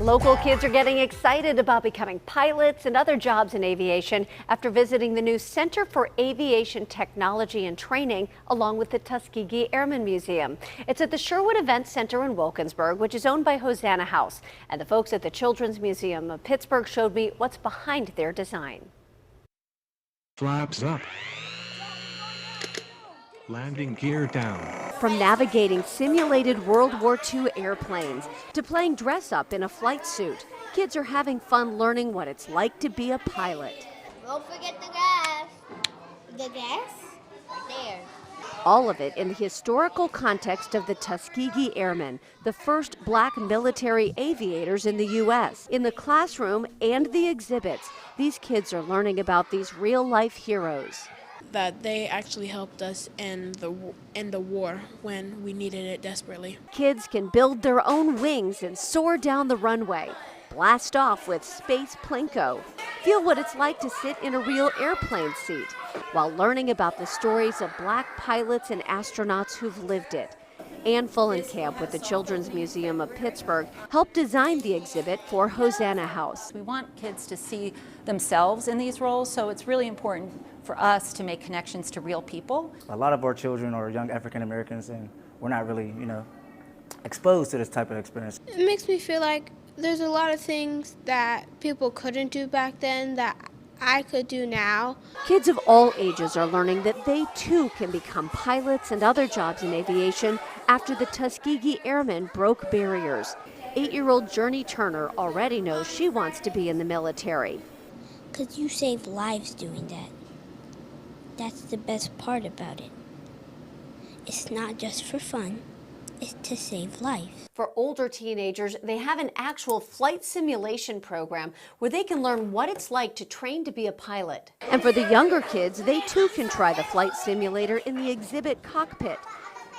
Local kids are getting excited about becoming pilots and other jobs in aviation after visiting the new Center for Aviation Technology and Training along with the Tuskegee Airmen Museum. It's at the Sherwood Event Center in Wilkinsburg, which is owned by Hosanna House. And the folks at the Children's Museum of Pittsburgh showed me what's behind their design. Flaps up. Landing gear down. From navigating simulated World War II airplanes to playing dress-up in a flight suit, kids are having fun learning what it's like to be a pilot. Don't forget the gas. The gas? Right there. All of it in the historical context of the Tuskegee Airmen, the first black military aviators in the U.S. In the classroom and the exhibits, these kids are learning about these real-life heroes. That they actually helped us in the war when we needed it desperately. Kids can build their own wings and soar down the runway, blast off with Space Plinko, feel what it's like to sit in a real airplane seat, while learning about the stories of black pilots and astronauts who've lived it. Ann Fullenkamp with the Children's Museum of Pittsburgh helped design the exhibit for Hosanna House. We want kids to see themselves in these roles, so it's really important for us to make connections to real people. A lot of our children are young African Americans, and we're not really, exposed to this type of experience. It makes me feel like there's a lot of things that people couldn't do back then that I could do now. Kids of all ages are learning that they too can become pilots and other jobs in aviation after the Tuskegee Airmen broke barriers. 8-year-old Journey Turner already knows she wants to be in the military. Because you save lives doing that. That's the best part about it. It's not just for fun, it's to save life. For older teenagers, they have an actual flight simulation program where they can learn what it's like to train to be a pilot. And for the younger kids, they too can try the flight simulator in the exhibit cockpit.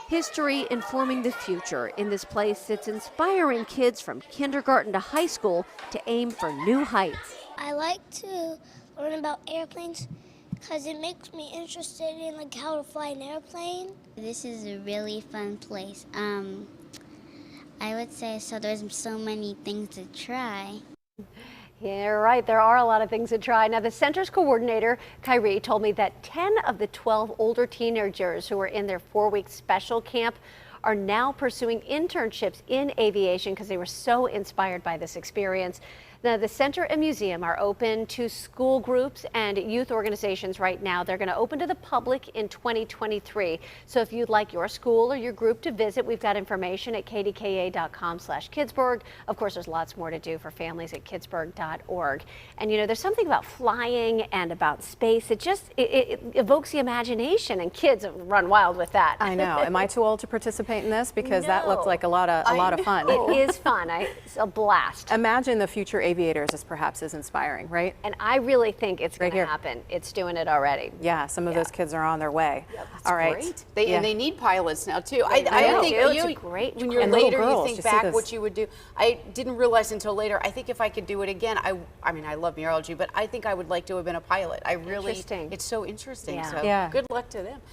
History informing the future in this place that's inspiring kids from kindergarten to high school to aim for new heights. I like to learn about airplanes because it makes me interested in how to fly an airplane. This is a really fun place. I would say so. There's so many things to try. Yeah, right. There are a lot of things to try. Now, the center's coordinator, Kyrie, told me that 10 of the 12 older teenagers who are in their 4-week special camp are now pursuing internships in aviation because they were so inspired by this experience. Now, the center and museum are open to school groups and youth organizations right now. They're going to open to the public in 2023. So if you'd like your school or your group to visit, we've got information at kdka.com/Kidsburgh. Of course, there's lots more to do for families at kidsburgh.org. And there's something about flying and about space. It evokes the imagination, and kids run wild with that. I know. Am I too old to participate in this? Because that looked like a lot of fun. It is fun. It's a blast. Imagine the future aviators as perhaps as inspiring, right? And I really think it's going to happen. It's doing it already. Yeah, some of those kids are on their way. Yep, all right. Great. And they need pilots now too. I think it's great. When you're later, you think back what you would do. I didn't realize until later. I think if I could do it again, I mean, I love meteorology, but I think I would like to have been a pilot. I really, it's so interesting. Yeah. So good luck to them.